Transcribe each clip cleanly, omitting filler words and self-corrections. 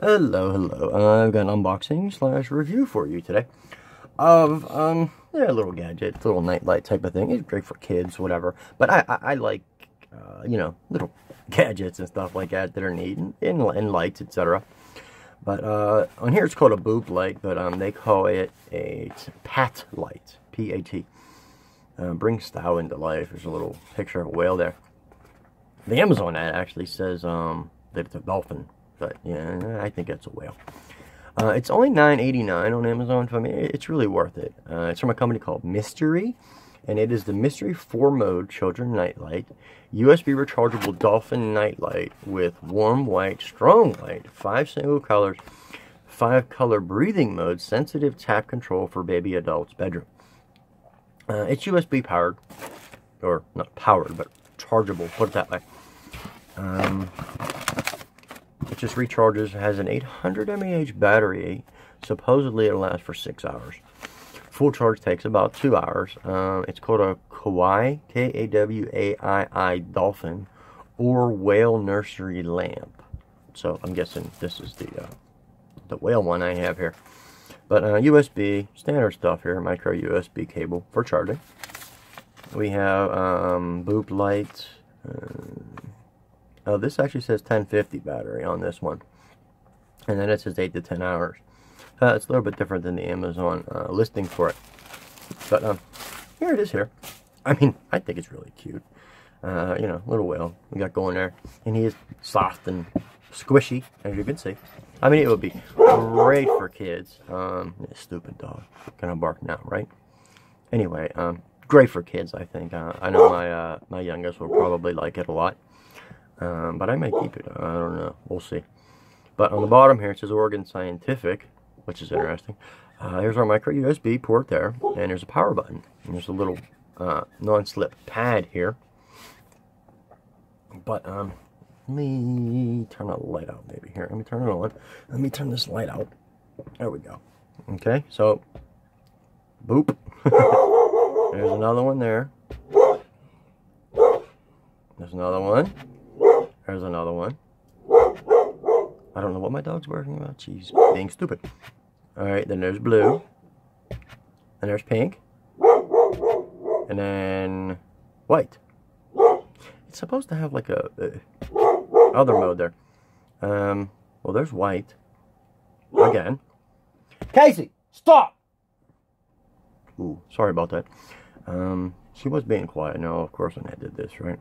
Hello. I've got an unboxing slash review for you today of yeah, little gadget, little nightlight type of thing. It's great for kids, whatever. But I like you know, little gadgets and stuff like that that are neat and lights, etc. But on here it's called a boob light, but they call it a pat light, P-A-T. Brings style into life. There's a little picture of a whale there. The Amazon ad actually says that it's a dolphin. But yeah, I think that's a whale. It's only $9.89 on Amazon. For me, it's really worth it. It's from a company called Mystery, and it is the Mystery 4-mode children nightlight, USB rechargeable Dolphin nightlight with warm white, strong white, 5 single colors, 5 color breathing modes, sensitive tap control for baby adults bedroom. It's USB powered, or not powered, but chargeable. Put it that way. It just recharges, has an 800 mAh battery. Supposedly it'll last for 6 hours. Full charge takes about 2 hours. It's called a Kawaii, K-A-W-A-I-I Dolphin, or whale nursery lamp. So I'm guessing this is the whale one I have here. But USB, standard stuff here, micro USB cable for charging. We have boob light. Oh, this actually says 1050 battery on this one. And then it says 8 to 10 hours. It's a little bit different than the Amazon listing for it. But here it is here. I mean, I think it's really cute. You know, little whale we got going there. And he is soft and squishy, as you can see. I mean, it would be great for kids. Stupid dog. Gonna bark now, right? Anyway, great for kids, I think. I know my youngest will probably like it a lot. But I might keep it. I don't know. We'll see. But on the bottom here, it says Oregon Scientific, which is interesting. Here's our micro USB port there, and there's a power button. And there's a little non-slip pad here. But let me turn the light out maybe here. Let me turn it on. Let me turn this light out. There we go. Okay, so boop. There's another one there. There's another one. There's another one. I don't know what my dog's barking about. She's being stupid. Alright, then there's blue. And there's pink. And then white. It's supposed to have like a other mode there. Well, there's white. Again. Casey, stop! Ooh, sorry about that. She was being quiet. No, of course when I did this, right?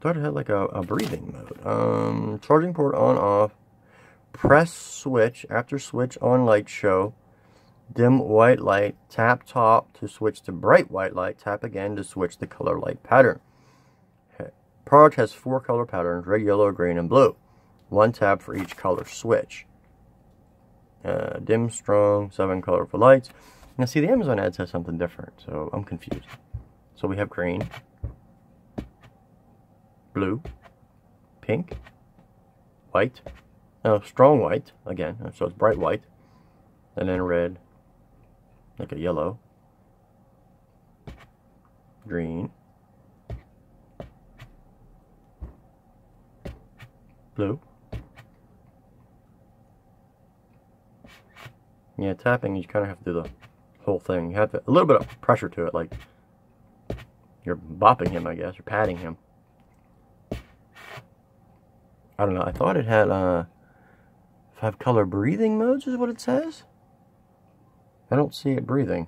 Thought it had like a breathing mode. Charging port on off. Press switch after switch on light show. Dim white light. Tap top to switch to bright white light. Tap again to switch the color light pattern. Product has 4 color patterns: red, yellow, green, and blue. 1 tab for each color switch. Dim, strong, 7 colorful lights. Now see, the Amazon ad says something different, so I'm confused. So we have green, blue, pink, white, strong white, again, so it's bright white, and then red, like a yellow, green, blue. Yeah, tapping, you kind of have to do the whole thing. You have to, a little bit of pressure to it, like you're bopping him, I guess, or patting him. I don't know. I thought it had 5 color breathing modes is what it says. I don't see it breathing.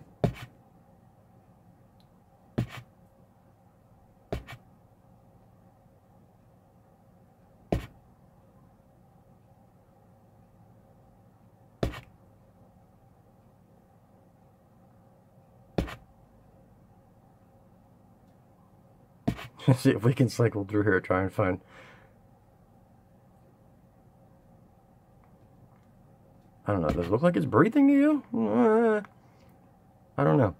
Let's see if we can cycle through here, try and find. I don't know. Does it look like it's breathing to you? I don't know.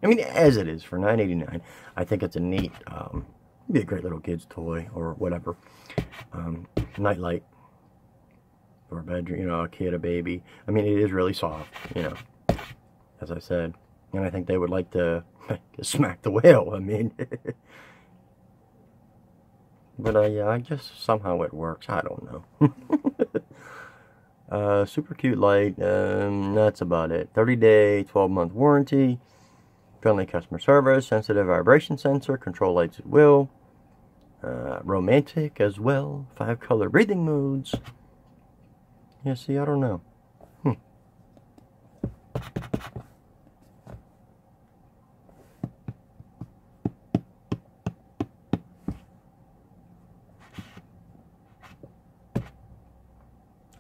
I mean, as it is for $9.89, I think it's a neat, be a great little kid's toy or whatever. Nightlight for a bedroom, you know, a kid, a baby. I mean, it is really soft, you know, as I said. And I think they would like to smack the whale. I mean, But yeah, I just somehow it works. I don't know. Super cute light. That's about it. 30-day, 12-month warranty. Friendly customer service. Sensitive vibration sensor. Control lights at will. Romantic as well. 5-color breathing modes. Yeah, see, I don't know.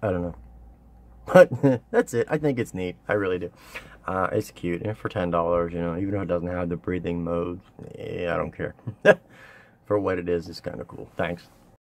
I don't know. But that's it. I think it's neat. I really do. It's cute. And for $10, you know, even though it doesn't have the breathing mode, yeah, I don't care. For what it is, it's kind of cool. Thanks.